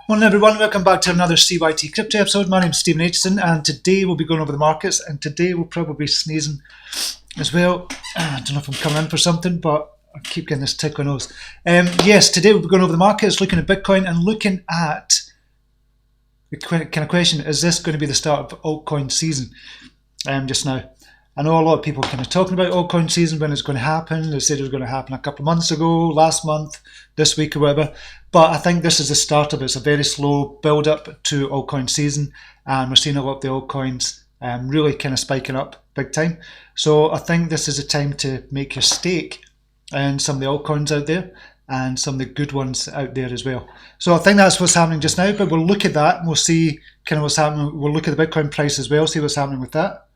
Morning everyone, welcome back to another CYT-Crypto episode. My name's Stephen Aitchison and today we'll be going over the markets, and today we'll probably be sneezing as well. I don't know if I'm coming in for something, but I keep getting this tickle nose. Yes, today we'll be going over the markets, looking at Bitcoin and looking at the kind of question, is this going to be the start of altcoin season just now? I know a lot of people kind of talking about altcoin season, when it's going to happen. They said it was going to happen a couple of months ago, last month, this week or whatever. But I think this is the start of it. It's a very slow build up to altcoin season, and we're seeing a lot of the altcoins really kind of spiking up big time. So I think this is a time to make your stake in some of the altcoins out there and some of the good ones out there as well. So I think that's what's happening just now, but we'll look at that and we'll see kind of what's happening. We'll look at the Bitcoin price as well, see what's happening with that.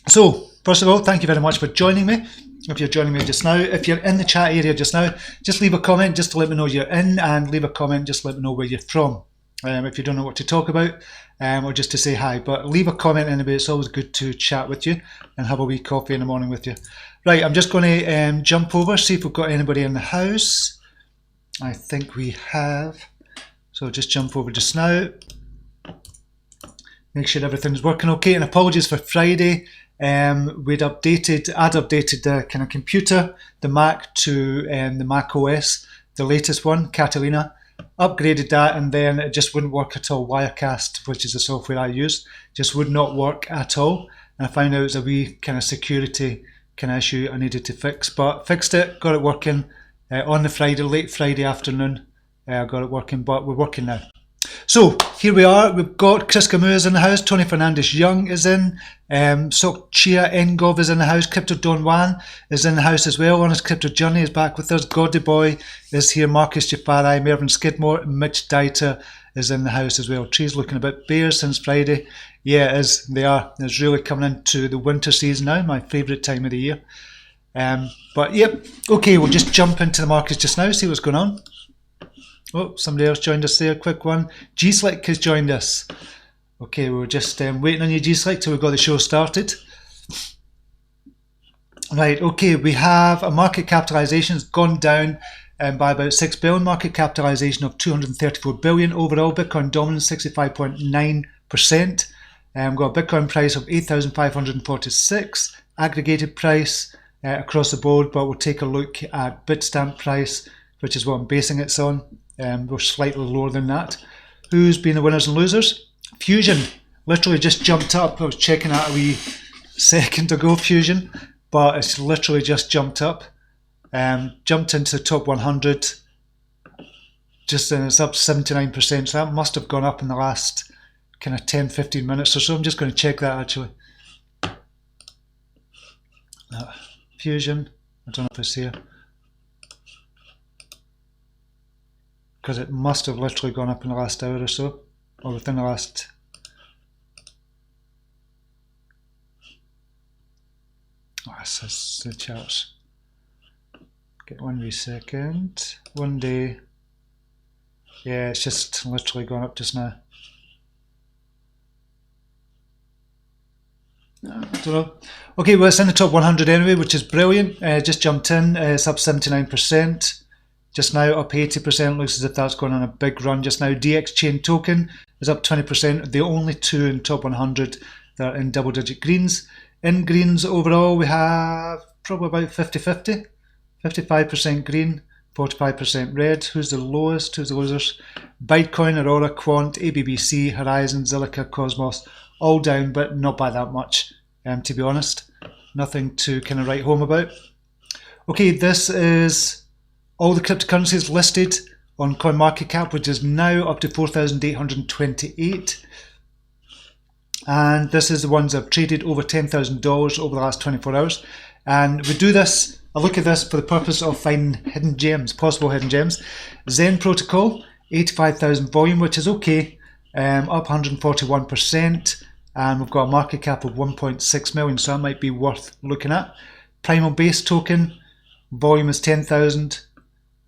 So, first of all, thank you very much for joining me. If you're joining me just now, if you're in the chat area just now, just leave a comment just to let me know you're in, and leave a comment just to let me know where you're from. If you don't know what to talk about, or just to say hi, but leave a comment anyway. It's always good to chat with you and have a wee coffee in the morning with you. Right, I'm just going to jump over, see if we've got anybody in the house. I think we have. So just jump over just now. Make sure everything's working okay, and apologies for Friday. I'd updated the kind of computer, the Mac, to the Mac OS, the latest one, Catalina. Upgraded that, and then it just wouldn't work at all. Wirecast, which is the software I use, just would not work at all. And I found out it was a wee kind of security kind of issue I needed to fix, but fixed it, got it working on the Friday, late Friday afternoon. Got it working, but we're working now. So here we are. We've got Chris Camus in the house. Tony Fernandez Young is in. Sok Chia Ngov is in the house. Crypto Don Juan is in the house as well. Honest Crypto Journey is back with us. Gordy Boy is here. Marcus Jafari, Mervyn Skidmore, Mitch Dieter is in the house as well. Trees looking a bit bare since Friday. Yeah, it is. They are. It's really coming into the winter season now. My favourite time of the year. But yep. Okay, we'll just jump into the markets just now. See what's going on. Oh, somebody else joined us there, quick one. G-Slick has joined us. Okay, we're just waiting on you, G-Slick, till we've got the show started. Right, okay, we have a market capitalization. It's gone down by about 6 billion. Market capitalization of 234 billion overall. Bitcoin dominance 65.9%. We've got a Bitcoin price of 8,546. Aggregated price across the board, but we'll take a look at Bitstamp price, which is what I'm basing it on. We're slightly lower than that. Who's been the winners and losers? Fusion literally just jumped up. I was checking out a wee second ago, Fusion, but it's literally just jumped up. Jumped into the top 100. Just then it's up 79%. So that must have gone up in the last kind of 10-15 minutes or so. I'm just going to check that actually. Fusion, I don't know if it's here. Because it must have literally gone up in the last hour or so, or within the last. Oh, this is the charts. Get 1 wee second. 1 day. Yeah, it's just literally gone up just now. I don't know. Okay, well, it's in the top 100 anyway, which is brilliant. Just jumped in. It's up 79%. Just now up 80%, looks as if that's going on a big run just now. DX Chain token is up 20%. The only two in top 100 that are in double digit greens. In greens overall, we have probably about 50-50. 55% green, 45% red. Who's the lowest? Who's the losers? Bitcoin, Aurora, Quant, ABBC, Horizon, Zilliqa, Cosmos, all down, but not by that much, to be honest. Nothing to kind of write home about. Okay, this is all the cryptocurrencies listed on CoinMarketCap, which is now up to 4,828. And this is the ones that have traded over $10,000 over the last 24 hours. And we do this, I look at this for the purpose of finding hidden gems, possible hidden gems. Zen Protocol, 85,000 volume, which is okay, up 141%. And we've got a market cap of 1.6 million, so that might be worth looking at. Primal Base token, volume is 10,000.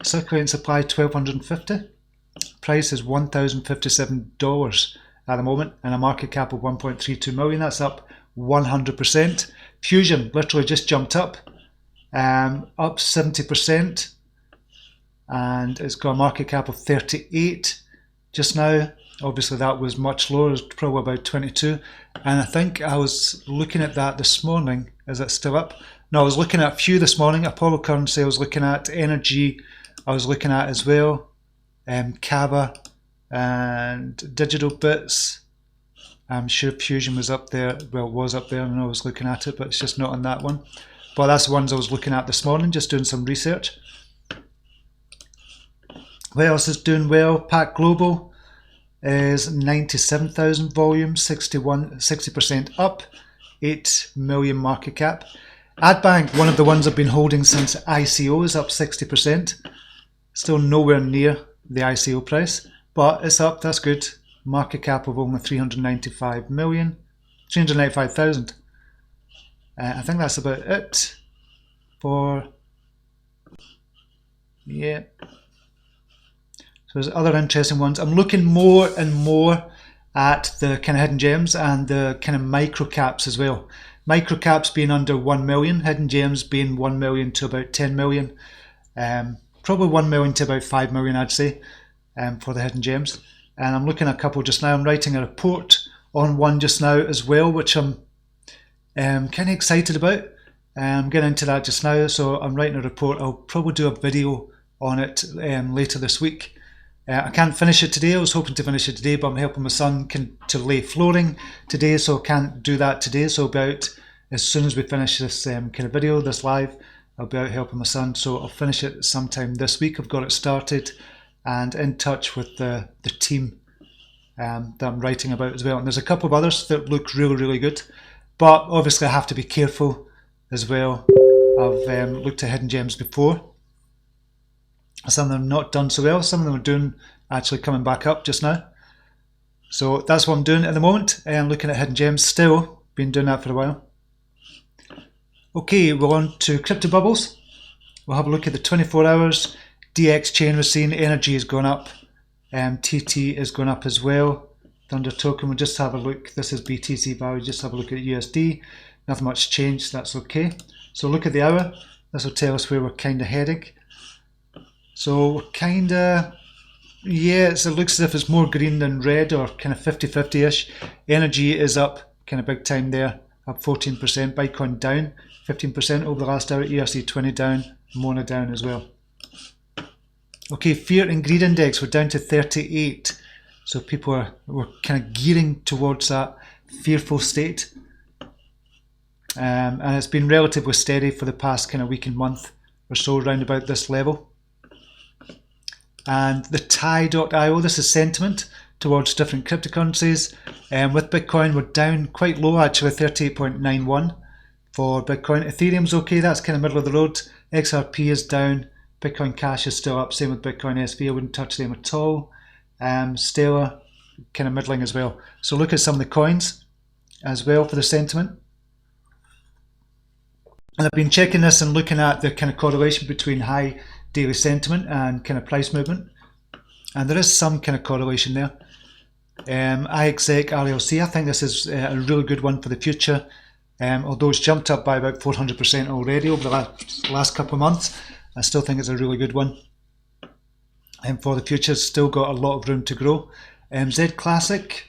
Circulating supply 1,250. Price is $1,057 at the moment, and a market cap of 1.32 million. That's up 100%. Fusion literally just jumped up, up 70%. and it's got a market cap of 38 just now. Obviously that was much lower, it was probably about 22, and I think I was looking at that this morning. Is it still up? No, I was looking at a few this morning. Apollo Currency I was looking at, Energy I was looking at as well, Kava and Digital Bits. I'm sure Fusion was up there, well it was up there and I was looking at it, but it's just not on that one. But that's the ones I was looking at this morning, just doing some research. What else is doing well? Pack Global is 97,000 volume, 60% up, 8 million market cap. AdBank, one of the ones I've been holding since ICO, is up 60%. Still nowhere near the ICO price, but it's up, that's good. Market cap of only 395,000. I think that's about it for, yeah. So there's other interesting ones. I'm looking more and more at the kind of hidden gems and the kind of micro caps as well. Micro caps being under 1 million, hidden gems being 1 million to about 10 million. Probably 1 million to about 5 million, I'd say, for the hidden gems. And I'm looking at a couple just now. I'm writing a report on one just now as well, which I'm kind of excited about. I'm getting into that just now, so I'm writing a report. I'll probably do a video on it later this week. I can't finish it today. I was hoping to finish it today, but I'm helping my son to lay flooring today, so I can't do that today. So about as soon as we finish this kind of video, this live, I'll be out helping my son. So I'll finish it sometime this week. I've got it started and in touch with the team that I'm writing about as well. And there's a couple of others that look really, really good, but obviously I have to be careful as well. I've looked at hidden gems before. Some of them not done so well. Some of them are doing actually coming back up just now. So that's what I'm doing at the moment. I'm looking at hidden gems still. Been doing that for a while. Okay, we're on to crypto bubbles. We'll have a look at the 24 hours. DX chain we're seeing. Energy is going up. TT is going up as well. Thunder token, we'll just have a look. This is BTC value. Just have a look at USD. Nothing much changed. That's okay. So look at the hour. This will tell us where we're kind of heading. So we're kind of, yeah, it looks as if it's more green than red, or kind of 50-50-ish. Energy is up kind of big time there, up 14%. Bitcoin down 15% over the last hour. ERC20 down, Mona down as well. Okay, fear and greed index, we're down to 38. So people were kind of gearing towards that fearful state. And it's been relatively steady for the past kind of week and month or so, around about this level. And the TIE.io, this is sentiment towards different cryptocurrencies. With Bitcoin, we're down quite low actually, 38.91 for Bitcoin. Ethereum's okay, that's kind of middle of the road. XRP is down. Bitcoin Cash is still up, same with Bitcoin SV, I wouldn't touch them at all. Stellar, kind of middling as well. So look at some of the coins as well for the sentiment. And I've been checking this and looking at the kind of correlation between high daily sentiment and kind of price movement. And there is some kind of correlation there. iExec RLC, I think this is a really good one for the future. Although it's jumped up by about 400% already over the last couple of months, I still think it's a really good one. And for the future, it's still got a lot of room to grow. Z Classic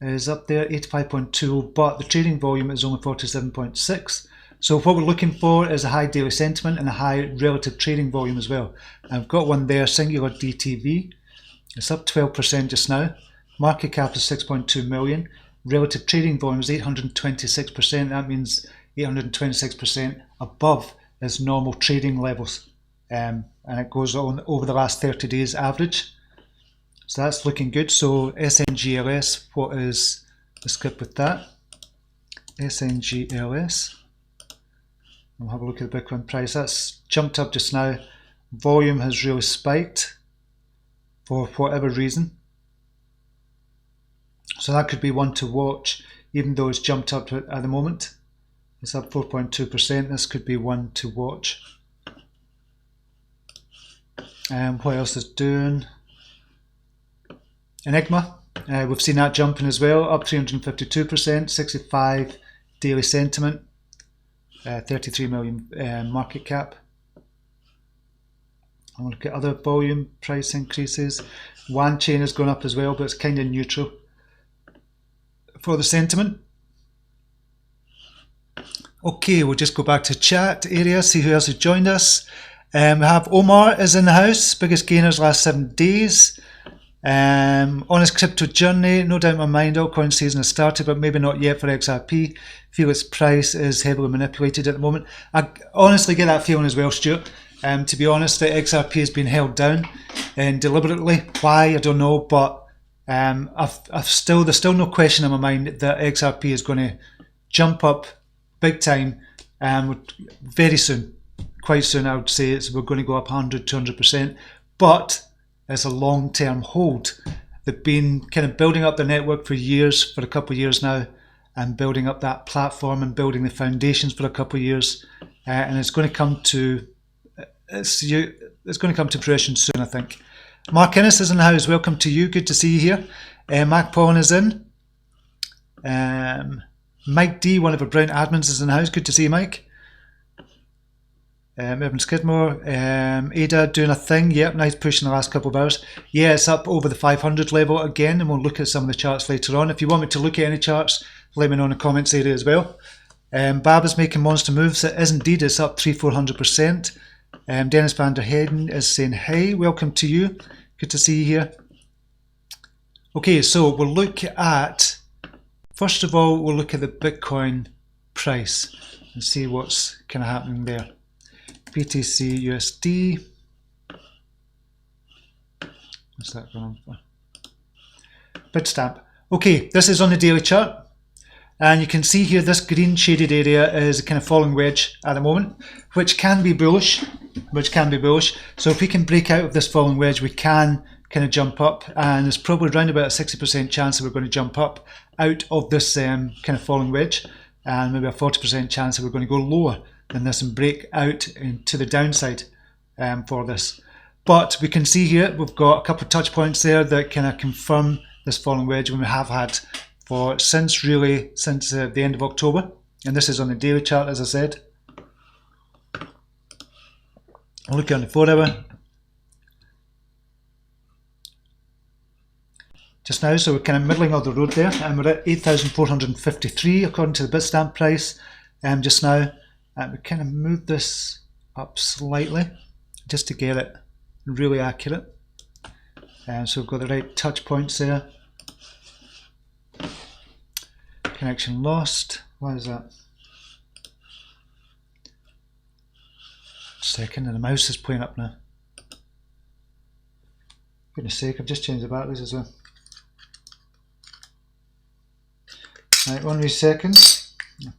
is up there, 85.2, but the trading volume is only 47.6. So what we're looking for is a high daily sentiment and a high relative trading volume as well. I've got one there, Singular DTV. It's up 12% just now. Market cap is 6.2 million. Relative trading volume is 826%. That means 826% above its normal trading levels. And it goes on over the last 30 days average. So that's looking good. So SNGLS, what is the script with that? SNGLS. We'll have a look at the Bitcoin price. That's jumped up just now. Volume has really spiked for whatever reason. So that could be one to watch, even though it's jumped up at the moment. It's up 4.2%. This could be one to watch. And what else is doing? Enigma. We've seen that jumping as well, up 352%, 65 daily sentiment. 33 million market cap. I'll look at other volume price increases. WAN chain has gone up as well, but it's kind of neutral for the sentiment. Okay, we'll just go back to chat area, see who else has joined us. We have Omar is in the house, biggest gainers last 7 days. On his crypto journey, no doubt in my mind, altcoin season has started, but maybe not yet for XRP. Feel its price is heavily manipulated at the moment. I honestly get that feeling as well, Stuart. To be honest, the XRP has been held down and deliberately. Why, I don't know, but there's still no question in my mind that XRP is going to jump up big time very soon. Quite soon, I would say we're going to go up 100, 200%. But it's a long-term hold. They've been kind of building up the network for years, for a couple of years now, and building up that platform and building the foundations for a couple of years. And it's going to come to fruition soon, I think. Mark Innes is in the house. Welcome to you. Good to see you here. Mac Paulin is in. Mike D, one of our Brown admins, is in the house. Good to see you, Mike. Evan Skidmore, Ada doing a thing. Yep, nice push in the last couple of hours. Yeah, it's up over the 500 level again, and we'll look at some of the charts later on. If you want me to look at any charts, let me know in the comments area as well. Bab is making monster moves. It is indeed. It's up 300-400%. Dennis van der Heijden is saying, hey, welcome to you. Good to see you here. Okay, so we'll look at, first of all, we'll look at the Bitcoin price and see what's kind of happening there. BTC USD. What's that going on for? Bitstamp. Okay, this is on the daily chart. And you can see here this green shaded area is a kind of falling wedge at the moment, which can be bullish. So if we can break out of this falling wedge, we can kind of jump up. And there's probably around about a 60% chance that we're going to jump up out of this kind of falling wedge. And maybe a 40% chance that we're going to go lower than this and break out into the downside for this. But we can see here we've got a couple of touch points there that kind of confirm this falling wedge when we have had since the end of October. And this is on the daily chart, as I said. I'll look on the 4 hour. Just now, so we're kind of middling of the road there, and we're at 8,453 according to the Bitstamp price just now. We kind of moved this up slightly just to get it really accurate. So we've got the right touch points there. Connection lost. Why is that? Second, and the mouse is playing up now. Goodness sake, I've just changed the batteries as well. Right, 1 wee second.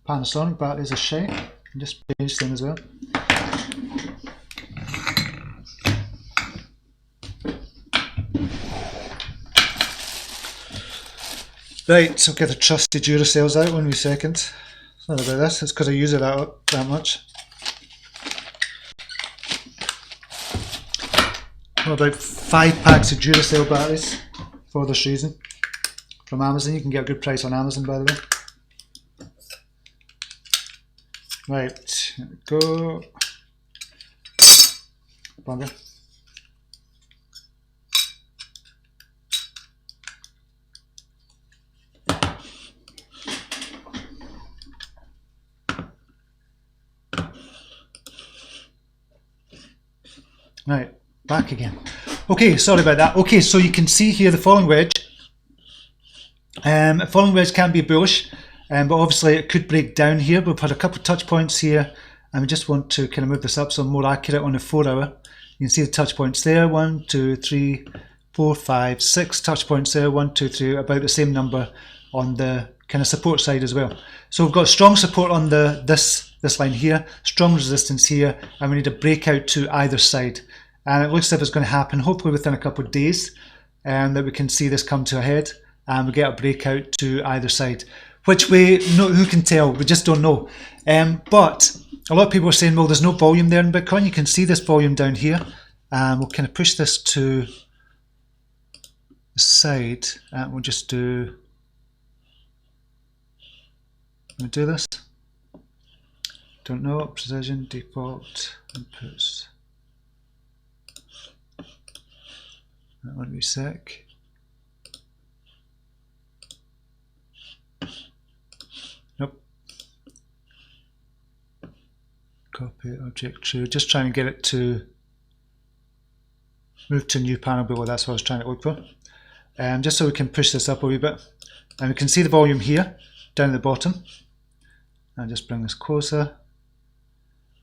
Panasonic batteries are shite. Just change them as well. Right, so get the trusty Duracells out 1 wee second. It's not about this, it's because I use it that much. About 5 packs of Duracell batteries for this reason. From Amazon, you can get a good price on Amazon, by the way. Right, here we go. Bugger. Right, back again. Okay, sorry about that. Okay, so you can see here the falling wedge. A falling wedge can be bullish, but obviously it could break down here. We've had a couple of touch points here, and we just want to kind of move this up so I'm more accurate on the 4 hour. You can see the touch points there, 1, 2, 3, 4, 5, 6 touch points there, 1, 2, 3, about the same number on the kind of support side as well. So we've got strong support on this line here, strong resistance here, and we need a breakout to either side. And it looks as if it's going to happen hopefully within a couple of days, that we can see this come to a head and we get a breakout to either side. Which way, no, who can tell? We just don't know. But a lot of people are saying, well, there's no volume there in Bitcoin. You can see this volume down here. We'll kind of push this to the side, and we'll just do this. Don't know, precision, default, inputs. That won't be a sec. Nope. Copy object true. Just trying to get it to move to a new panel below. That's what I was trying to look for. Just so we can push this up a wee bit. And we can see the volume here down at the bottom. I'll just bring this closer.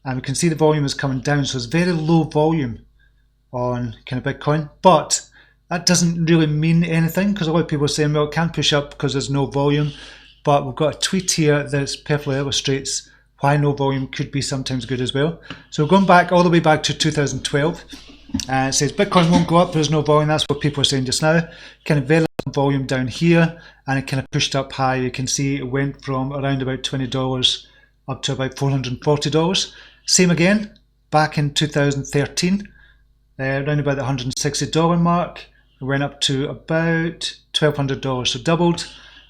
And we can see the volume is coming down, so it's very low volume on kind of Bitcoin. But that doesn't really mean anything, because a lot of people are saying, well, it can't push up because there's no volume. But we've got a tweet here that perfectly illustrates why no volume could be sometimes good as well. So we're going back all the way back to 2012. It says Bitcoin won't go up, there's no volume. That's what people are saying just now. Kind of very low volume down here, and it kind of pushed up high. You can see it went from around about $20 up to about $440. Same again back in 2013, around about the $160 mark. It went up to about $1,200, so doubled.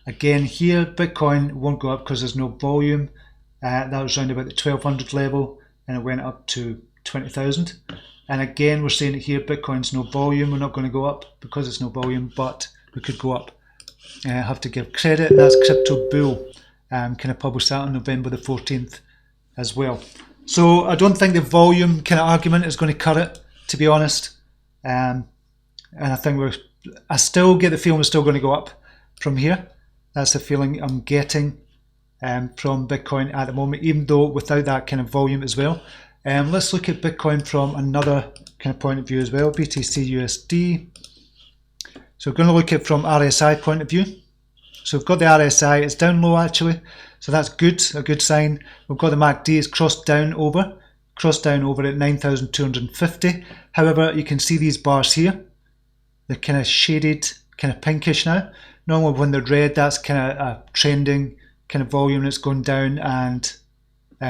Again here, Bitcoin won't go up because there's no volume. That was around about the 1200 level, and it went up to 20,000. And again, we're saying it here, Bitcoin's no volume. We're not going to go up because it's no volume, but we could go up. I have to give credit, and that's Crypto Bull. Kind of published that on November the 14th as well. So I don't think the volume kind of argument is going to cut it, to be honest. And I think I still get the feeling we're still going to go up from here. That's the feeling I'm getting from Bitcoin at the moment, even though without that kind of volume as well. Let's look at Bitcoin from another kind of point of view as well, BTC USD. So we're going to look at it from RSI point of view. So we've got the RSI, it's down low actually, so that's good, a good sign. We've got the MACD, it's crossed down over at 9,250. However, you can see these bars here, they're kind of shaded, kind of pinkish now. Normally when they're red, that's kind of a trending kind of volume that's going down, and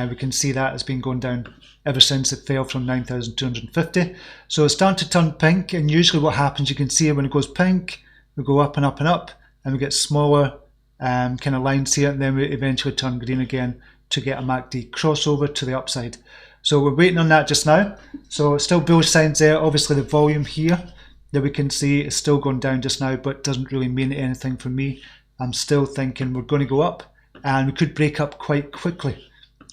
we can see that it's been going down ever since it fell from 9,250. So it's starting to turn pink, and usually what happens, you can see when it goes pink, we go up and up and up, and we get smaller kind of lines here, and then we eventually turn green again to get a MACD crossover to the upside. So we're waiting on that just now. So it's still bullish signs there. Obviously the volume here that we can see is still going down just now, but doesn't really mean anything for me. I'm still thinking we're going to go up, and we could break up quite quickly.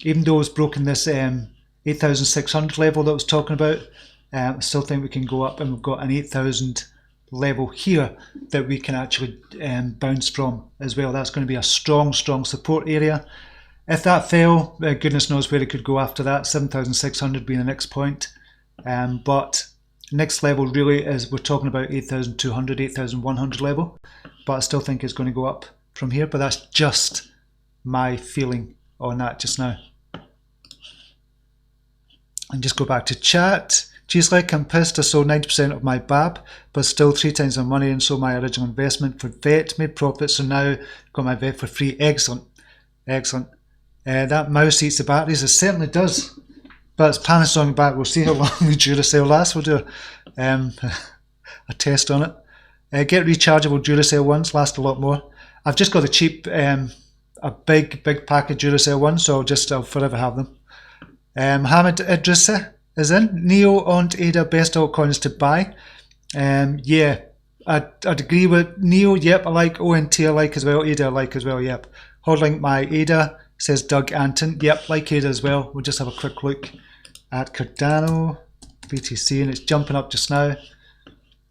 Even though it's broken this 8,600 level that I was talking about, I still think we can go up, and we've got an 8,000 level here that we can actually bounce from as well. That's going to be a strong support area. If that fell, goodness knows where it could go after that, 7,600 being the next point. But next level really is, we're talking about 8,200, 8,100 level, but I still think it's going to go up from here, but that's just my feeling on that just now. And just go back to chat. Geez, like I'm pissed I sold 90% of my BAB, but still 3 times my money, and so my original investment for VET made profit, so now got my VET for free. Excellent, excellent. That mouse eats the batteries, it certainly does, but it's Panasonic back. We'll see how long the Duracell lasts. We'll do a test on it. Get rechargeable Duracell ones, last a lot more. I've just got the cheap, a big pack of Duracell ones, so I'll forever have them. Mohammed Idrissa is in. Neo and ADA best altcoins to buy. Yeah, I'd agree with Neo. Yep, I like ONT. I like as well. ADA I like as well. Yep. Holding my ADA, says Doug Anton. Yep, like ADA as well. We'll just have a quick look at Cardano BTC, and it's jumping up just now.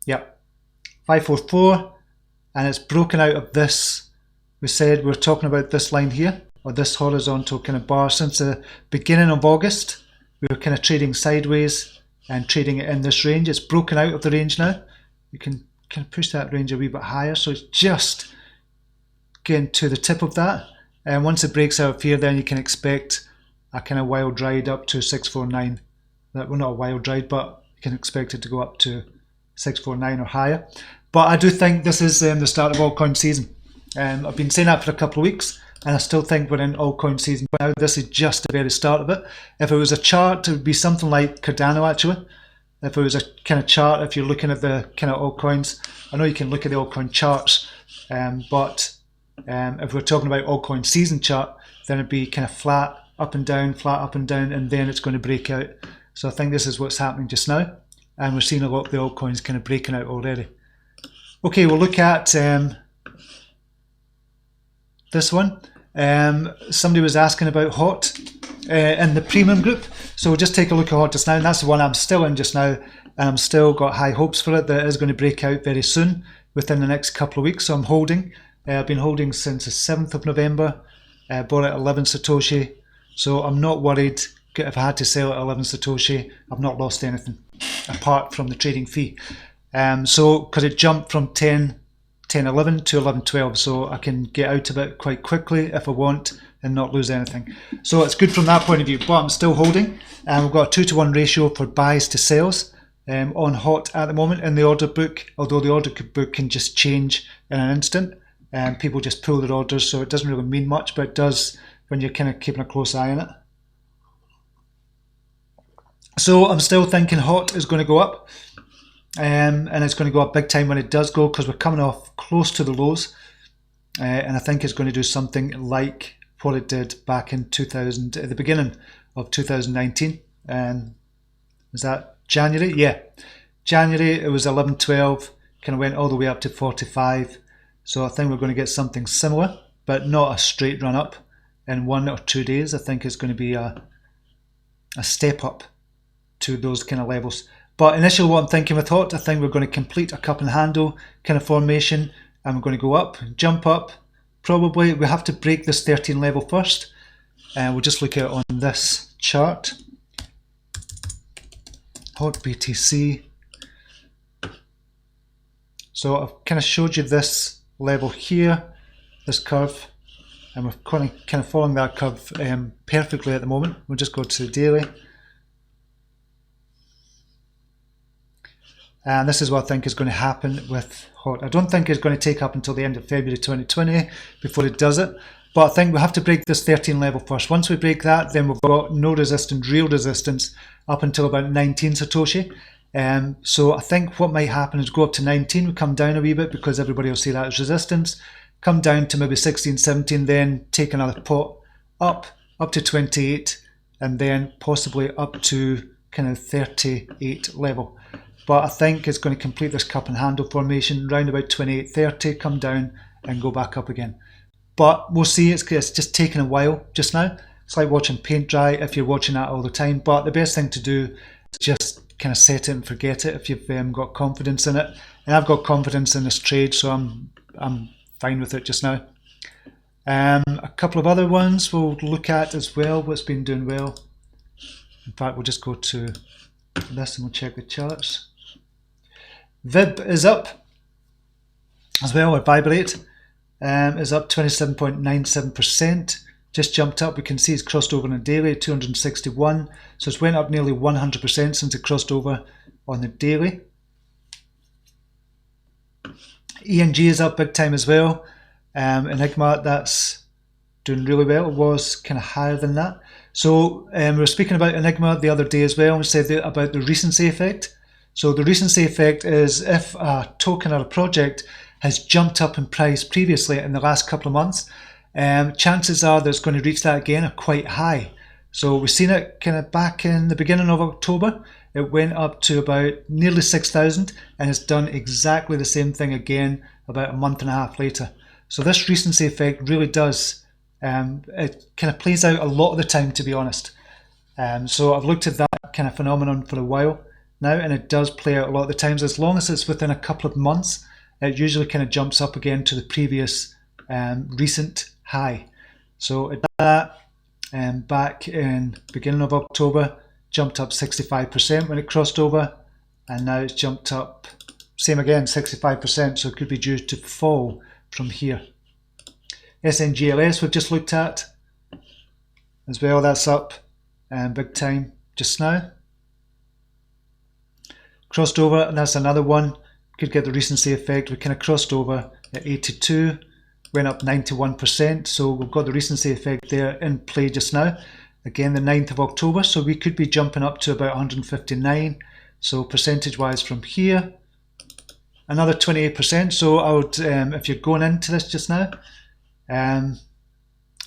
Yep, 544, and it's broken out of this. We said we're talking about this line here, or this horizontal kind of bar, since the beginning of August. We were kind of trading sideways and trading it in this range. It's broken out of the range now. You can kind of push that range a wee bit higher, so it's just getting to the tip of that. And once it breaks out of here, then you can expect a kind of wild ride up to 649. Well, not a wild ride, but you can expect it to go up to 649 or higher. But I do think this is the start of altcoin season. I've been saying that for a couple of weeks, and I still think we're in altcoin season now. This is just the very start of it. If it was a chart, it would be something like Cardano actually. If it was a kind of chart, if you're looking at the kind of altcoins, I know you can look at the altcoin charts, but if we're talking about altcoin season chart, then it'd be kind of flat up and down, and then it's going to break out. So I think this is what's happening just now. and we're seeing a lot of the altcoins kind of breaking out already. Okay, we'll look at this one. Somebody was asking about HOT in the premium group, so we'll just take a look at HOT just now, and that's the one I'm still in just now, and I'm still got high hopes for it that it is going to break out very soon within the next couple of weeks. So I'm holding. I've been holding since the 7th of November. Bought at 11 Satoshi, so I'm not worried. If I had to sell at 11 Satoshi, I've not lost anything apart from the trading fee. So because it jumped from 10.11 to 11.12, so I can get out of it quite quickly if I want and not lose anything. So it's good from that point of view, but I'm still holding. We've got a 2-to-1 ratio for buys to sales on HOT at the moment in the order book, although the order book can just change in an instant. People just pull their orders, so it doesn't really mean much, but it does when you're kind of keeping a close eye on it. So I'm still thinking HOT is going to go up, and it's going to go up big time when it does go, because we're coming off close to the lows, and I think it's going to do something like what it did back in 2000, at the beginning of 2019. Was that January? Yeah, January it was 11.12, kind of went all the way up to 45. So I think we're going to get something similar, but not a straight run up in 1 or 2 days. I think it's going to be a step up to those kind of levels. But initially what I'm thinking with HOT, I think we're going to complete a cup and handle kind of formation, and we're going to go up, jump up. Probably we have to break this 13 level first. We'll just look at it on this chart. HOT BTC. So I've kind of showed you this level here, this curve, and we're kind of following that curve perfectly at the moment. We'll just go to the daily, and this is what I think is going to happen with HOT. I don't think it's going to take up until the end of February 2020 before it does it, but I think we have to break this 13 level first. Once we break that, then we've got no resistance, real resistance, up until about 19 Satoshi. So I think what might happen is go up to 19, we come down a wee bit because everybody will see that as resistance, come down to maybe 16, 17, then take another pot up to 28, and then possibly up to kind of 38 level. But I think it's going to complete this cup and handle formation round about 28, 30, come down and go back up again. But we'll see, it's just taking a while just now. It's like watching paint dry if you're watching that all the time, but the best thing to do is just kind of set it and forget it if you've got confidence in it. And I've got confidence in this trade, so I'm fine with it just now. A couple of other ones we'll look at as well, what's been doing well. In fact, we'll just go to this and we'll check the charts. VIB is up as well, or Vibrate is up 27.97%. Just jumped up. We can see it's crossed over on the daily, 261. So it's went up nearly 100% since it crossed over on the daily. ENG is up big time as well. Enigma, that's doing really well. It was kind of higher than that. So we were speaking about Enigma the other day as well. We said about the recency effect. So the recency effect is if a token or a project has jumped up in price previously in the last couple of months, chances are that it's going to reach that again are quite high. So we've seen it kind of back in the beginning of October. It went up to about nearly 6,000, and it's done exactly the same thing again about a month and a half later. So this recency effect really does, it kind of plays out a lot of the time, to be honest. So I've looked at that kind of phenomenon for a while now, and it does play out a lot of the times. As long as it's within a couple of months, it usually kind of jumps up again to the previous recent high. So it did that back in beginning of October, jumped up 65% when it crossed over, and now it's jumped up, same again, 65%, so it could be due to fall from here. SNGLS we've just looked at as well, that's up big time just now. Crossed over, and that's another one, could get the recency effect. We kind of crossed over at 82, went up 91%, so we've got the recency effect there in play just now. Again, the 9th of October, so we could be jumping up to about 159. So percentage wise from here, another 28%. So I would, if you're going into this just now,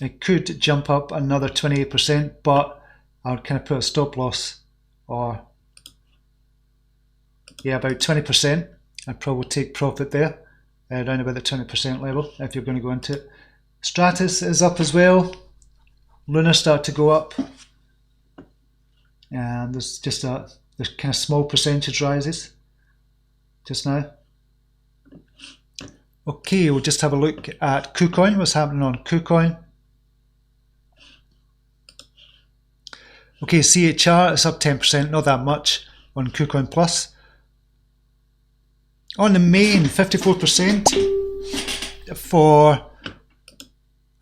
it could jump up another 28%, but I would kind of put a stop loss or yeah, about 20%. I'd probably take profit there, around about the 20% level if you're going to go into it. Stratus is up as well. Luna start to go up, and there's just there's kind of small percentage rises just now. Okay, we'll just have a look at Kucoin. What's happening on Kucoin? Okay, CYT-Crypto chart is up 10%, not that much on Kucoin Plus. On the main, 54% for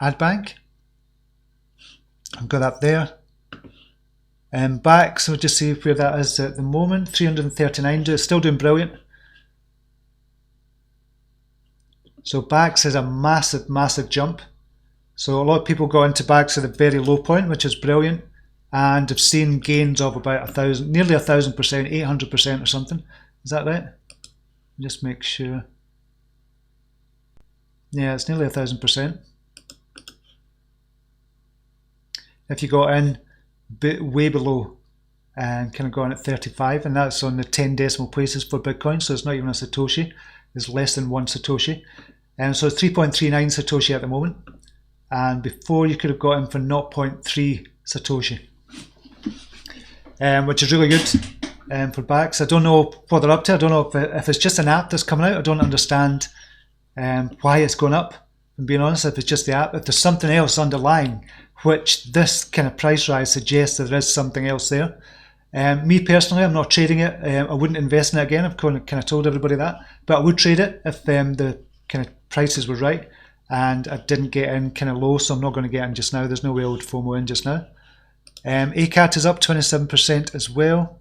AdBank. I've got that there. And back, so just see where that is at the moment. 339, still doing brilliant. So BANKEX is a massive, massive jump. So a lot of people got into BANKEX at a very low point, which is brilliant, and have seen gains of about 1,000, nearly 1,000%, 800% or something. Is that right? Just make sure. Yeah, it's nearly 1,000%. If you got in way below and kind of got in at 35, and that's on the 10 decimal places for Bitcoin, so it's not even a Satoshi, it's less than 1 Satoshi. And so it's 3.39 Satoshi at the moment, and before you could have got in for 0.3 Satoshi, which is really good for BANKEX. I don't know what they're up to. I don't know if it's just an app that's coming out. I don't understand why it's going up, and being honest, if it's just the app. If there's something else underlying, which this kind of price rise suggests that there is something else there. Me personally, I'm not trading it. I wouldn't invest in it again. I've kind of told everybody that, but I would trade it if the kind of prices were right, and I didn't get in kind of low, so I'm not going to get in just now. There's no way I would FOMO in just now. ACAT is up 27% as well.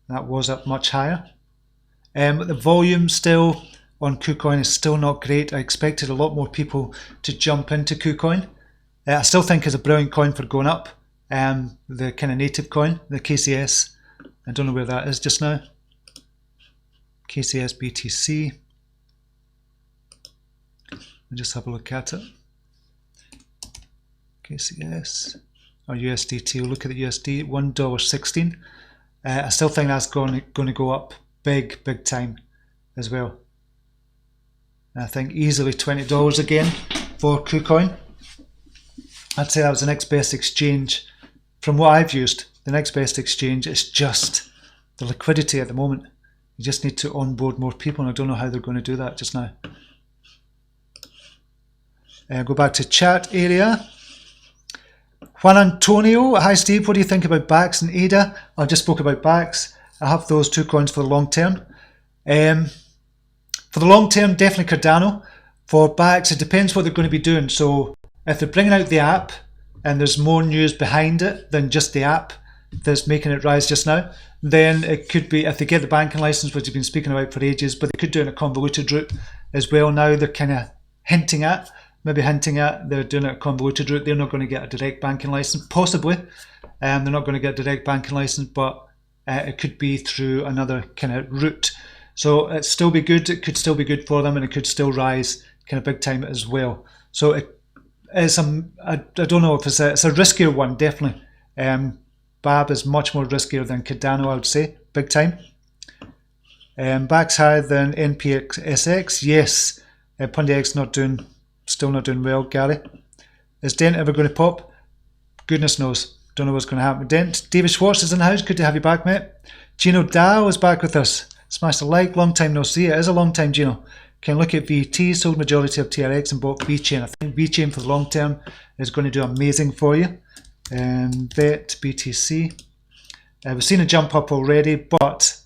That was up much higher. But the volume still on Kucoin is still not great. I expected a lot more people to jump into Kucoin. I still think it's a brilliant coin for going up. The kind of native coin, the KCS, I don't know where that is just now. KCS BTC. I'll just have a look at it. KCS or USDT. We'll look at the USD, $1.16. I still think that's going to go up big time as well. I think easily $20 again for Kucoin. I'd say that was the next best exchange from what I've used. The next best exchange is just the liquidity at the moment. You just need to onboard more people, and I don't know how they're going to do that just now. Go back to chat area. Juan Antonio, hi Steve, what do you think about BANKEX and ADA? I just spoke about BANKEX. I have those two coins for the long term. For the long term, definitely Cardano. For BANKEX, it depends what they're going to be doing. So if they're bringing out the app and there's more news behind it than just the app that's making it rise just now, then it could be, if they get the banking license, which they've been speaking about for ages, but they could do it in a convoluted route as well. Now they're kind of hinting at they're doing it a convoluted route. They're not going to get a direct banking license, possibly. They're not going to get a direct banking license, but it could be through another kind of route. So it'd still be good. It could still be good for them, and it could still rise kind of big time as well. So it is I don't know if it's a riskier one, definitely. BAB is much more riskier than Cardano, I would say, big time. BANKEX higher than NPXSX, yes. PundyX still not doing well, Gary. Is Dent ever going to pop? Goodness knows. Don't know what's going to happen with Dent. David Schwartz is in the house. Good to have you back, mate. Gino Dow is back with us. Smash the like. Long time no see. It is a long time, Gino. Can look at VT. Sold majority of TRX and bought VChain. I think VChain for the long term is going to do amazing for you. Bet BTC. We've seen a jump up already, but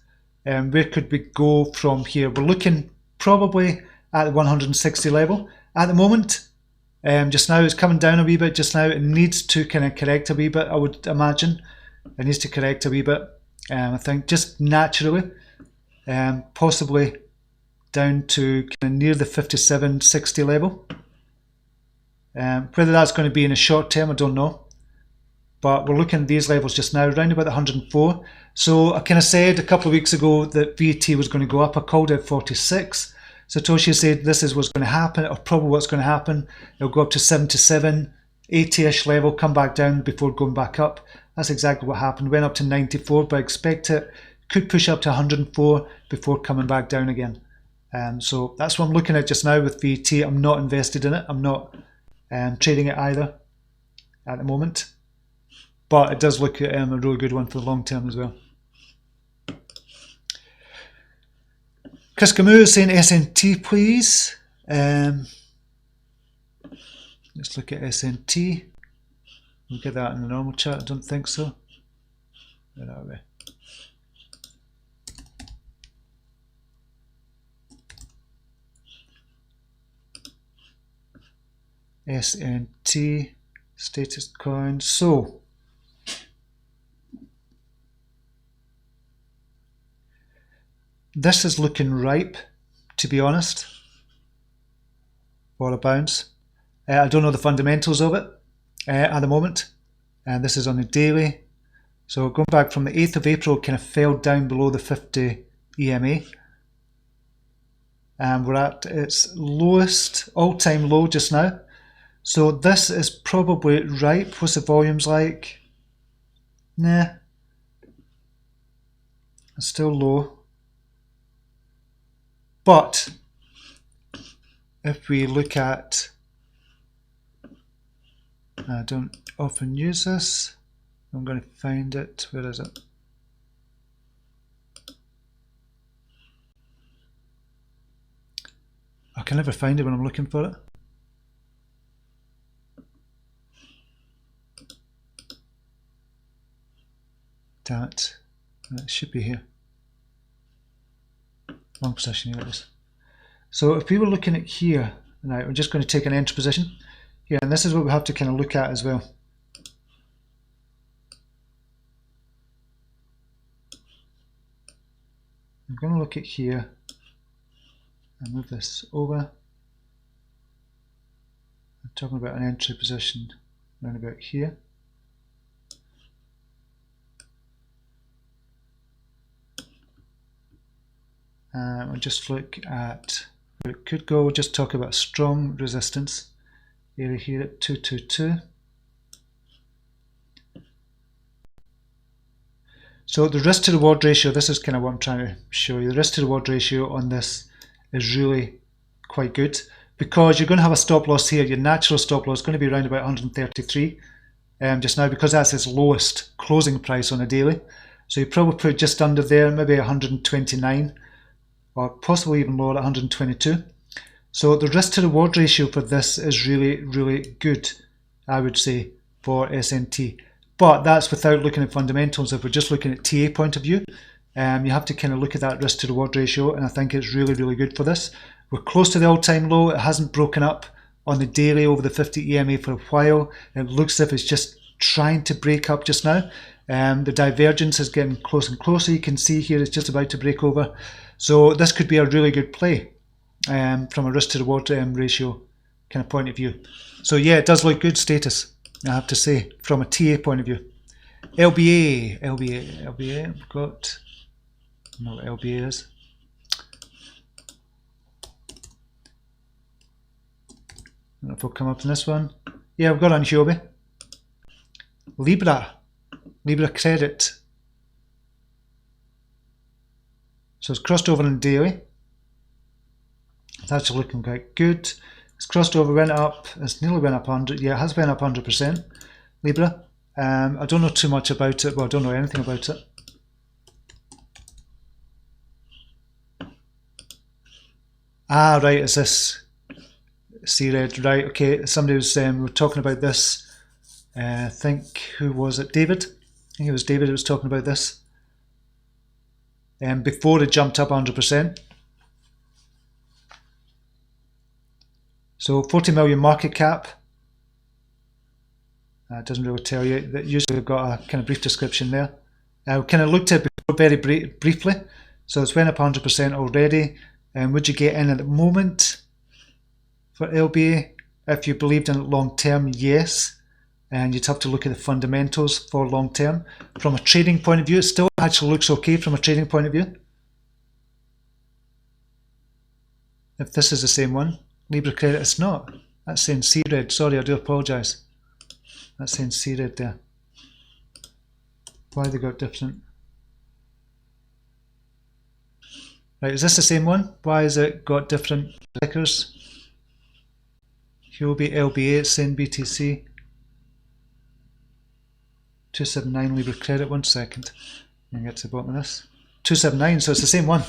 where could we go from here? We're looking probably at the 160 level. At the moment, just now it's coming down a wee bit. Just now it needs to kind of correct a wee bit, I would imagine. It needs to correct a wee bit. I think just naturally, possibly down to kind of near the 57.60 level. Whether that's going to be in the short term, I don't know. But we're looking at these levels just now, around about the 104. So I kind of said a couple of weeks ago that VT was going to go up. I called it 46. Satoshi said this is what's going to happen, or probably what's going to happen. It'll go up to 77, 80-ish level, come back down before going back up. That's exactly what happened. Went up to 94, but I expect it could push up to 104 before coming back down again. So that's what I'm looking at just now with VT. I'm not invested in it. I'm not trading it either at the moment. But it does look a really good one for the long term as well. Chris Camus is saying SNT, please. Let's look at SNT. We'll get that in the normal chart. I don't think so. Where are we? SNT, status coin. So, this is looking ripe, to be honest, for a bounce. I don't know the fundamentals of it at the moment, and this is on the daily. So going back from the 8th of April, kind of fell down below the 50 EMA, and we're at its lowest, all-time low just now. So this is probably ripe. What's the volumes like? Nah, it's still low. But if we look at, I don't often use this. I'm going to find it. Where is it? I can never find it when I'm looking for it. Damn it. It should be here. Wrong position, here it is. So if we were looking at here, right, we're just going to take an entry position here, and this is what we have to kind of look at as well. I'm going to look at here and move this over. I'm talking about an entry position around about here. We'll just look at where it could go. We'll just talk about strong resistance area here at 222. So the risk to reward ratio, this is kind of what I'm trying to show you. The risk to reward ratio on this is really quite good, because you're going to have a stop loss here. Your natural stop loss is going to be around about 133 just now, because that's its lowest closing price on a daily. So you probably put just under there, maybe 129, or possibly even lower at 122. So the risk to reward ratio for this is really, really good, I would say, for SNT. But that's without looking at fundamentals. If we're just looking at TA point of view, you have to kind of look at that risk to reward ratio, and I think it's really, really good for this. We're close to the all-time low. It hasn't broken up on the daily over the 50 EMA for a while. It looks as if it's just trying to break up just now. The divergence is getting closer and closer. You can see here it's just about to break over. So this could be a really good play from a risk to reward ratio kind of point of view. So yeah, it does look good status, I have to say, from a TA point of view. LBA, we've got, I don't know what LBA is. I don't know if it'll come up in this one. Yeah, we've got on Huobi. Libra credit. So it's crossed over on daily. It's actually looking quite good. It's crossed over, went up. It's nearly went up 100. Yeah, it has went up 100%. Libra. I don't know too much about it. Well, I don't know anything about it. Ah, right. Is this C-Red? Right. Okay. Somebody was we were talking about this. I think, who was it? David. I think it was David who was talking about this. Before it jumped up 100%. So 40 million market cap. It doesn't really tell you. That usually we've got a kind of brief description there. We kind of looked at it before very briefly. So it's went up 100% already. Would you get in at the moment for LBA? If you believed in it long term, yes. And you'd have to look at the fundamentals for long term. From a trading point of view, it still actually looks okay from a trading point of view. If this is the same one, Libra credit, it's not. That's saying C-Red. Sorry, I do apologise. That's saying C-Red there. Why they got different? Right, is this the same one? Why has it got different tickers? Huobi LBA, it's saying BTC. 279 Libra credit, 1 second. I'm going to get to the bottom of this. 279, so it's the same one.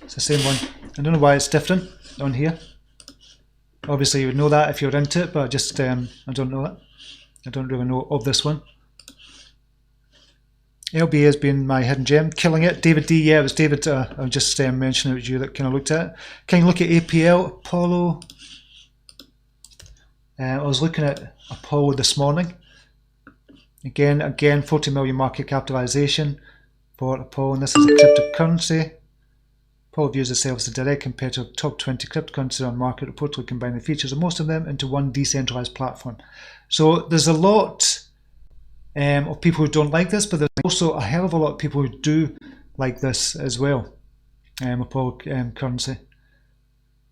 It's the same one. I don't know why it's different on here. Obviously you would know that if you're into it, but just I don't know that. I don't really know of this one. LBA has been my hidden gem, killing it. David D, yeah, it was David. I was just mentioning it was you that kind of looked at it. Can you look at APL, Apollo? I was looking at Apollo this morning. Again, 40 million market capitalization for Apollo, and this is a cryptocurrency. Apollo views itself as a direct competitor of top 20 cryptocurrencies on market, reportedly combining the features of most of them into one decentralized platform. So there's a lot of people who don't like this, but there's also a hell of a lot of people who do like this as well, Apollo currency.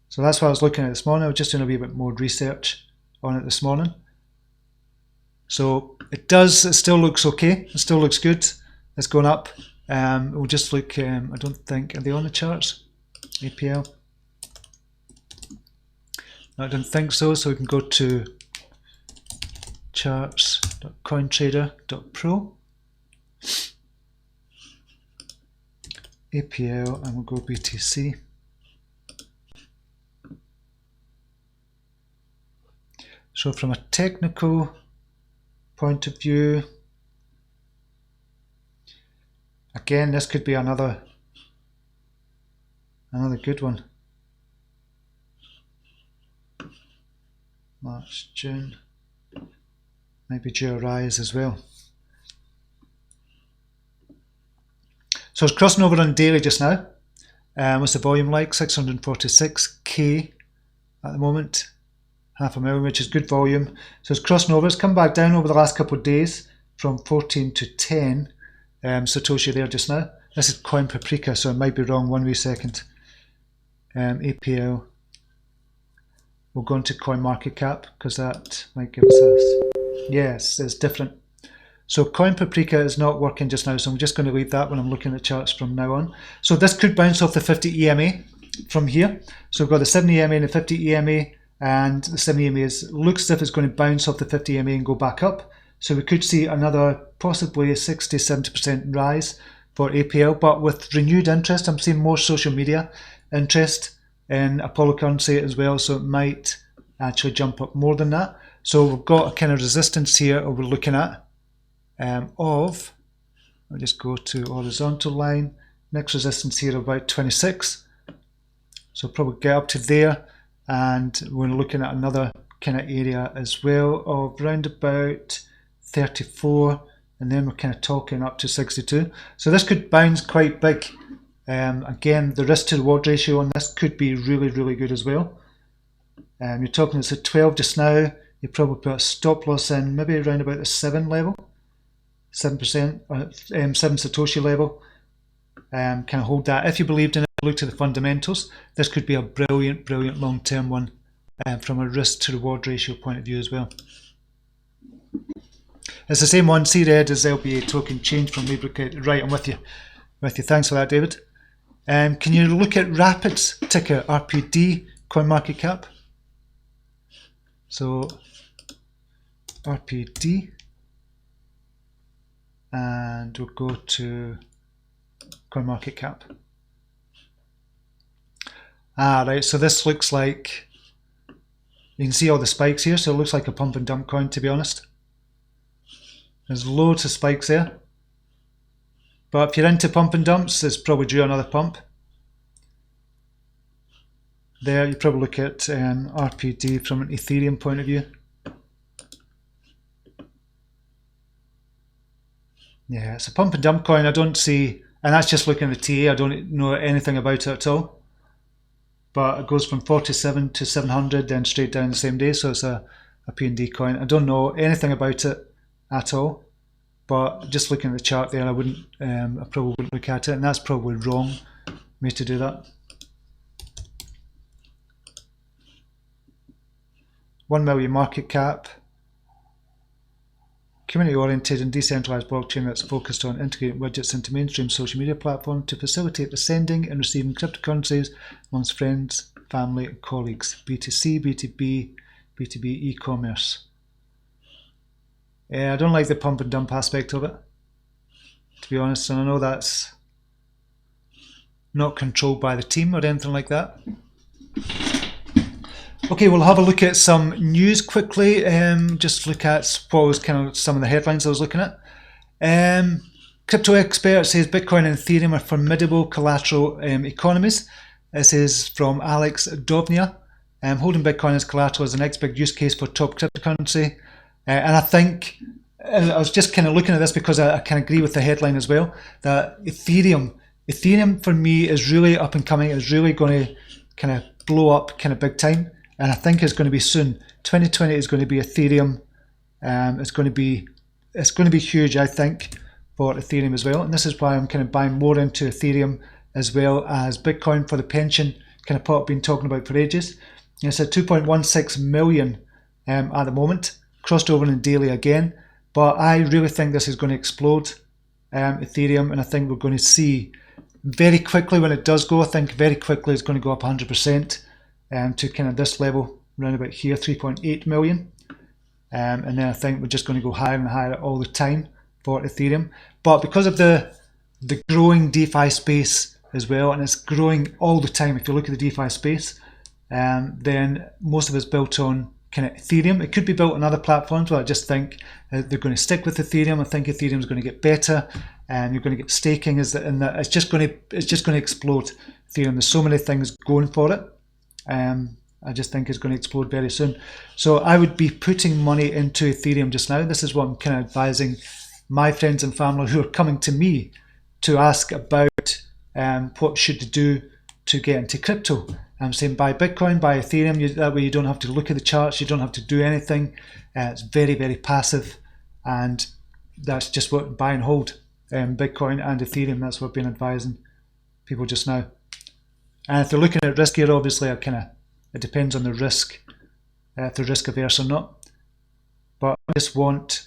So that's what I was looking at this morning. I was just doing a wee bit more research on it this morning. So it still looks okay, it still looks good, it's going up. We'll just look, I don't think, are they on the charts? APL? I don't think so, so we can go to charts.cointrader.pro, APL, and we'll go BTC. So from a technical point of view, again, this could be another good one. March, June, maybe due a rise as well. So it's crossing over on daily just now. What's the volume like? 646k at the moment. 500,000, which is good volume. So it's crossing over. It's come back down over the last couple of days from 14 to 10 Satoshi there just now. This is Coin Paprika, so it might be wrong. 1 wee second. APL. We'll go into Coin Market Cap because that might give us this. Yes, it's different. So Coin Paprika is not working just now, so I'm just going to leave that when I'm looking at charts from now on. So this could bounce off the 50 EMA from here. So we've got the 70 EMA and the 50 EMA, and the 70 EMA looks as if it's going to bounce off the 50 EMA and go back up. So we could see another possibly a 60-70% rise for APL, but with renewed interest. I'm seeing more social media interest in Apollo currency as well, so it might actually jump up more than that. So we've got a kind of resistance here we're looking at I'll just go to horizontal line, next resistance here of about 26, so probably get up to there, and we're looking at another kind of area as well of round about 34, and then we're kind of talking up to 62. So this could bounce quite big. Again, the risk to reward ratio on this could be really, really good as well. You're talking it's at 12 just now. You probably put a stop loss in maybe around about the 7 level, 7%, 7 Satoshi level. Kind of hold that. If you believed in it, look to the fundamentals. This could be a brilliant, brilliant long-term one from a risk to reward ratio point of view as well. It's the same one, C-Red as LBA token change from Libra. Right, I'm with you. Thanks for that, David. Can you look at Rapid's ticker, RPD, CoinMarketCap? So, RPD, and we'll go to CoinMarketCap. Right, so this looks like, you can see all the spikes here, so it looks like a pump and dump coin, to be honest. There's loads of spikes there. But if you're into pump and dumps, it's probably due another pump. There, you probably look at RPD from an Ethereum point of view. Yeah, it's a pump and dump coin. I don't see, and that's just looking at the TA. I don't know anything about it at all. But it goes from 47 to 700, then straight down the same day. So it's a P&D coin. I don't know anything about it at all. But just looking at the chart there, I probably wouldn't look at it, and that's probably wrong me to do that. 1 million market cap. community-oriented and decentralized blockchain that's focused on integrating widgets into mainstream social media platforms to facilitate the sending and receiving cryptocurrencies amongst friends, family, and colleagues. B2C, B2B, B2B e-commerce. I don't like the pump and dump aspect of it, to be honest, and I know that's not controlled by the team or anything like that. Okay, we'll have a look at some news quickly. Just look at what was kind of some of the headlines I was looking at. Crypto expert says Bitcoin and Ethereum are formidable collateral economies. This is from Alex Dovnia. Holding Bitcoin as collateral is the next big use case for top cryptocurrency. And I think, I was just kind of looking at this because I kind of agree with the headline as well, that Ethereum for me is really up and coming, is really going to kind of blow up kind of big time. And I think it's going to be soon. 2020 is going to be Ethereum. It's going to be huge, I think, for Ethereum as well. And this is why I'm kind of buying more into Ethereum as well as Bitcoin for the pension kind of pot I've been talking about for ages. And it's at 2.16 million at the moment, crossed over in daily again. But I really think this is going to explode, Ethereum, and I think we're going to see very quickly when it does go. I think very quickly it's going to go up 100%. To kind of this level around about here, 3.8 million, and then I think we're just going to go higher and higher all the time for Ethereum. But because of the growing DeFi space as well, and it's growing all the time, if you look at the DeFi space, then most of it's built on kind of Ethereum. It could be built on other platforms, but I just think they're going to stick with Ethereum. I think Ethereum is going to get better, and you're going to get staking, it's just going to explode. Ethereum, there's so many things going for it. I just think it's going to explode very soon. So I would be putting money into Ethereum just now. This is what I'm kind of advising my friends and family who are coming to me to ask about what should they do to get into crypto. I'm saying buy Bitcoin, buy Ethereum. That way you don't have to look at the charts. You don't have to do anything. It's very, very passive. And that's just what buy and hold. Bitcoin and Ethereum, that's what I've been advising people just now. And if they're looking at riskier, obviously, it depends on the risk, if they're risk averse or not. But I just want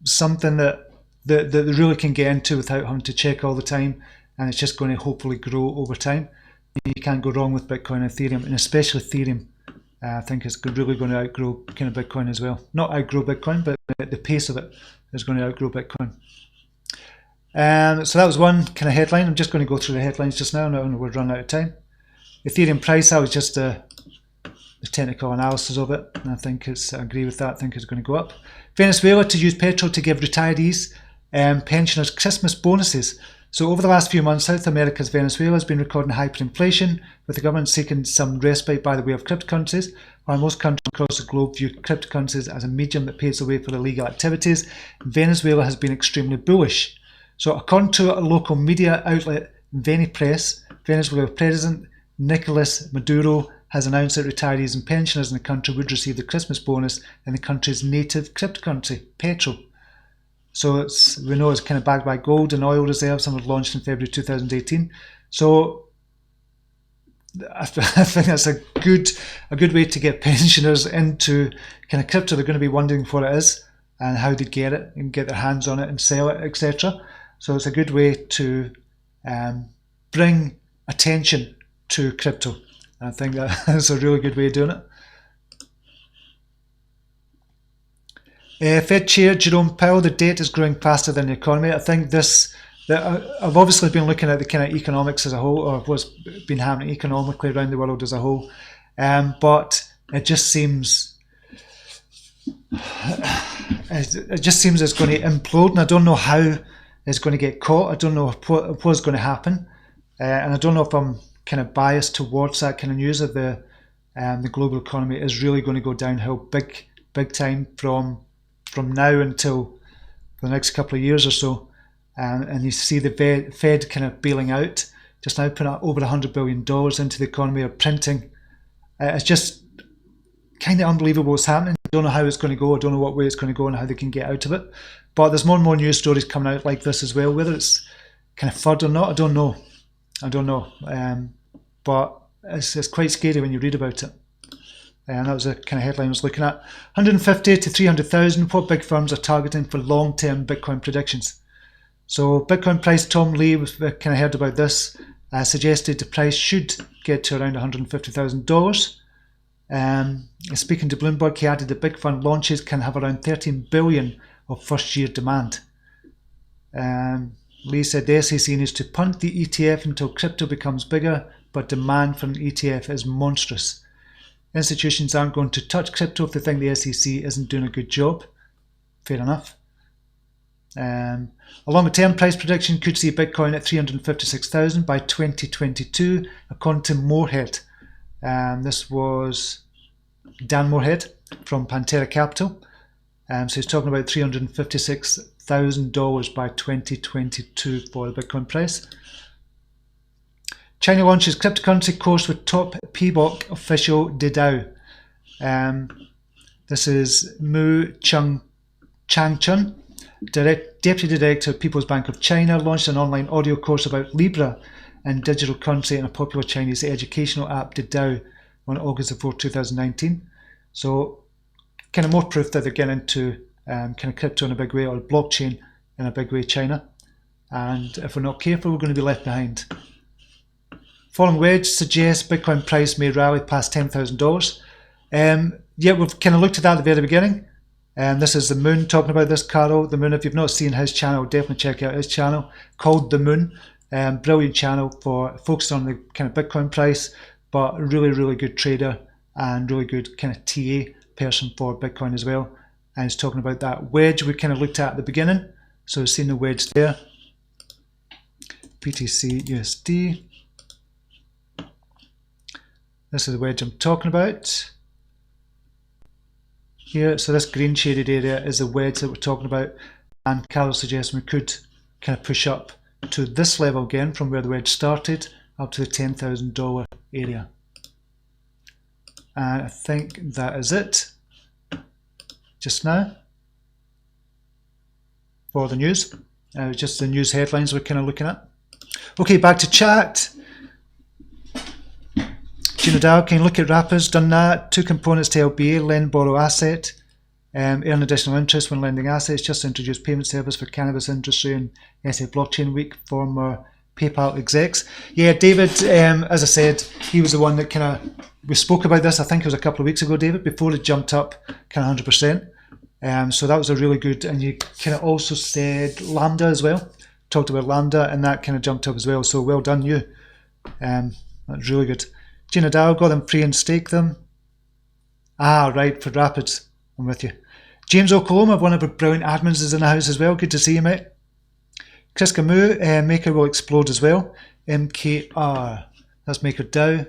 something that they really can get into without having to check all the time, and it's just going to hopefully grow over time. You can't go wrong with Bitcoin and Ethereum, and especially Ethereum. I think it's really going to outgrow kind of Bitcoin as well. Not outgrow Bitcoin, but the pace of it is going to outgrow Bitcoin. So that was one kind of headline. I'm just going to go through the headlines just now. No, we're running out of time. Ethereum price, that was just the technical analysis of it. And I agree with that. I think it's going to go up. Venezuela to use petrol to give retirees pensioners Christmas bonuses. So over the last few months, South America's Venezuela has been recording hyperinflation, with the government seeking some respite by the way of cryptocurrencies, while most countries across the globe view cryptocurrencies as a medium that paves the way for illegal activities. Venezuela has been extremely bullish. So according to a local media outlet, Venipress, Venezuela President Nicolas Maduro has announced that retirees and pensioners in the country would receive the Christmas bonus in the country's native cryptocurrency, petrol. So we know it's kind of backed by gold and oil reserves, and was launched in February 2018. So I think that's a good way to get pensioners into kind of crypto. They're going to be wondering what it is and how they get it and get their hands on it and sell it, etc. So it's a good way to bring attention to crypto. I think that's a really good way of doing it. Fed Chair Jerome Powell, the debt is growing faster than the economy. I think I've obviously been looking at the kind of economics as a whole, or what's been happening economically around the world as a whole. But it just seems it's going to implode, and I don't know how it's going to get caught. I don't know what's going to happen, and I don't know if I'm kind of biased towards that kind of news that the global economy is really going to go downhill big time from now until the next couple of years or so. And you see the Fed kind of bailing out, just now putting over $100 billion into the economy, or printing. It's just kind of unbelievable what's happening. I don't know how it's going to go. I don't know what way it's going to go and how they can get out of it. But there's more and more news stories coming out like this as well. Whether it's kind of FUD or not, I don't know. But it's quite scary when you read about it. And that was the kind of headline I was looking at. 150 to 300,000, what big firms are targeting for long-term Bitcoin predictions. So Bitcoin price, Tom Lee, was kind of heard about this, suggested the price should get to around $150,000. Speaking to Bloomberg, he added that big fund launches can have around 13 billion of first-year demand. Lee said the SEC needs to punt the ETF until crypto becomes bigger, but demand for an ETF is monstrous. Institutions aren't going to touch crypto if they think the SEC isn't doing a good job. Fair enough. A longer-term price prediction could see Bitcoin at 356,000 by 2022, according to Moorhead. This was Dan Moorhead from Pantera Capital. So he's talking about $356,000 by 2022 for the Bitcoin price. China launches cryptocurrency course with top PBOC official Didao. This is Mu Changchun, Deputy Director of People's Bank of China, launched an online audio course about Libra and digital currency in a popular Chinese educational app Didao on August 4, 2019. So kind of more proof that they're getting into kind of crypto in a big way, or blockchain in a big way, China. And if we're not careful, we're going to be left behind. Falling wedge suggests Bitcoin price may rally past $10,000. Yeah, we've kind of looked at that at the very beginning. This is the Moon talking about this, Carol. The Moon, if you've not seen his channel, definitely check out his channel called The Moon. Brilliant channel for focused on the kind of Bitcoin price, but really, really good trader and really good kind of TA person for Bitcoin as well. And he's talking about that wedge we kind of looked at the beginning. So we've seen the wedge there. BTC USD. This is the wedge I'm talking about here. So this green shaded area is the wedge that we're talking about, and Carol suggests we could kind of push up to this level again from where the wedge started up to the $10,000 area. And I think that is it just now for the news. Just the news headlines we're kind of looking at. Okay, back to chat. Gina Dow, can you look at wrappers? Done that. 2 components to LBA, lend, borrow, asset. Earn additional interest when lending assets. Just introduced payment service for cannabis industry and SA Blockchain Week. Former PayPal execs. Yeah, David, as I said, he was the one that kind of, we spoke about this, I think it was a couple of weeks ago, David, before it jumped up kind of 100%. So that was a really good, and you kind of also said Lambda as well. Talked about Lambda, and that kind of jumped up as well. So well done, you. That's really good. Gina Dow, got them free and stake them. Ah, right, for Rapids. I'm with you. James Okoloma, one of our brilliant admins, is in the house as well. Good to see you, mate. Chris Camus, Maker will explode as well. MKR, that's Maker Dow.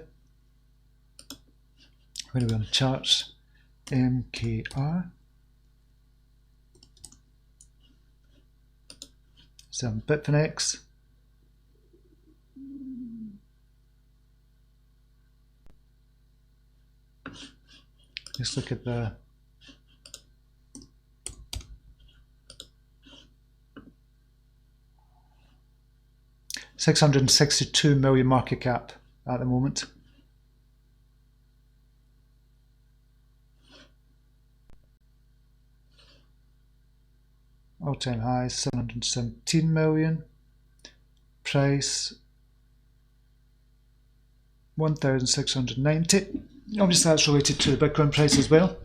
Where are we on the charts? MKR. 7 Bitfinex. Let's look at the $662 million market cap at the moment. All-time high, 717 million. Price 1,690. Obviously that's related to the Bitcoin price as well.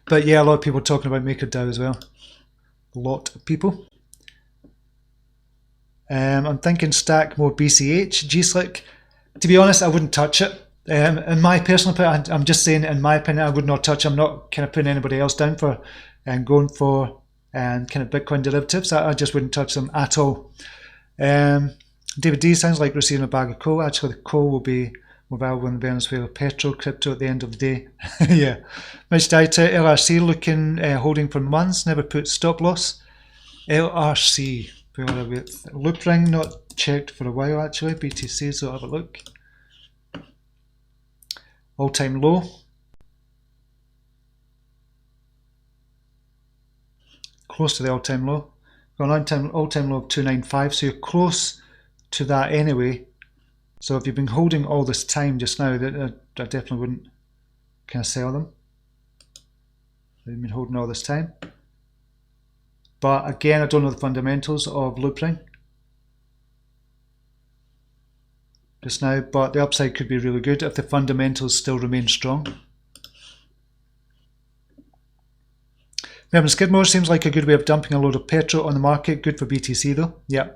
But yeah, a lot of people talking about MakerDAO as well. A lot of people. I'm thinking stack more BCH, G-Slick. To be honest, I wouldn't touch it. In my personal opinion, I'm just saying, in my opinion, I would not touch. I'm not kind of putting anybody else down for and going for kind of Bitcoin derivatives. I just wouldn't touch them at all. David D sounds like receiving a bag of coal. Actually, the coal will be more valuable in Venezuela petrol crypto at the end of the day. Yeah. Mitch Dieter, LRC looking holding for months, never put stop loss. LRC, loop ring not checked for a while actually. BTC, so have a look. All time low. Close to the all time low. Got an all time low of 295, so you're close to that anyway. So if you've been holding all this time just now, that but I definitely wouldn't kind of sell them. They've been holding all this time. But again, I don't know the fundamentals of loopring just now, but the upside could be really good if the fundamentals still remain strong. Remember, Skidmore seems like a good way of dumping a load of petrol on the market. Good for BTC though. Yeah.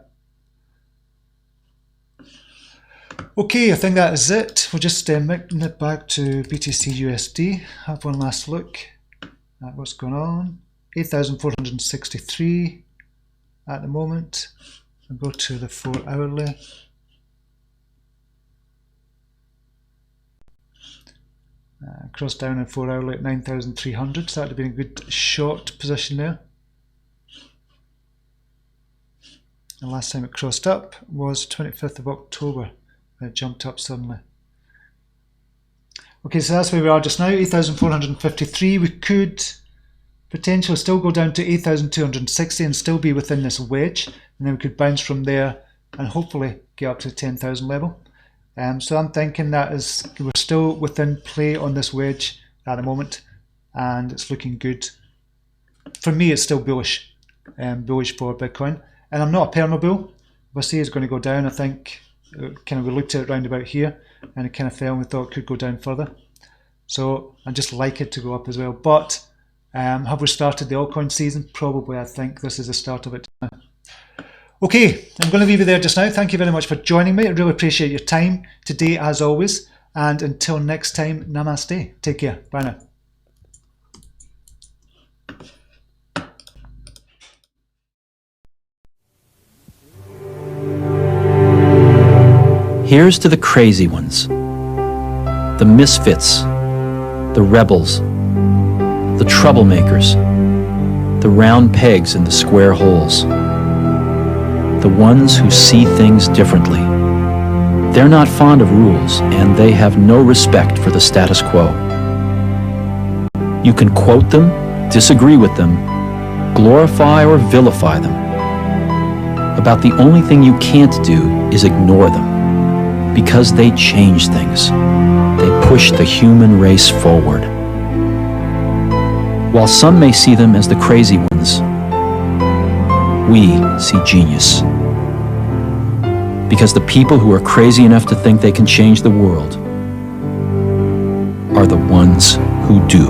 Okay, I think that is it. We'll just nip back to BTC USD. Have one last look at what's going on. 8,463 at the moment. I'll go to the 4 hourly. Crossed down in 4 hourly at 9,300, so that would have been a good short position there. The last time it crossed up was 25th of October. It jumped up suddenly. Okay, so that's where we are just now, 8,453. We could potentially still go down to 8,260 and still be within this wedge, and then we could bounce from there and hopefully get up to the 10,000 level. So I'm thinking that we're still within play on this wedge at the moment, and it's looking good. For me, it's still bullish, bullish for Bitcoin, and I'm not a perma bull. If I see it's going to go down, I think kind of we looked at it round about here, and it kind of fell, and we thought it could go down further. So I just like it to go up as well. But have we started the altcoin season? Probably. I think this is the start of it now. Okay, I'm going to leave you there just now. Thank you very much for joining me. I really appreciate your time today, as always. And until next time, namaste. Take care. Bye now. Here's to the crazy ones, the misfits, the rebels, the troublemakers, the round pegs in the square holes, the ones who see things differently. They're not fond of rules, and they have no respect for the status quo. You can quote them, disagree with them, glorify or vilify them. About the only thing you can't do is ignore them, because they change things. They push the human race forward. While some may see them as the crazy ones, we see genius. Because the people who are crazy enough to think they can change the world are the ones who do.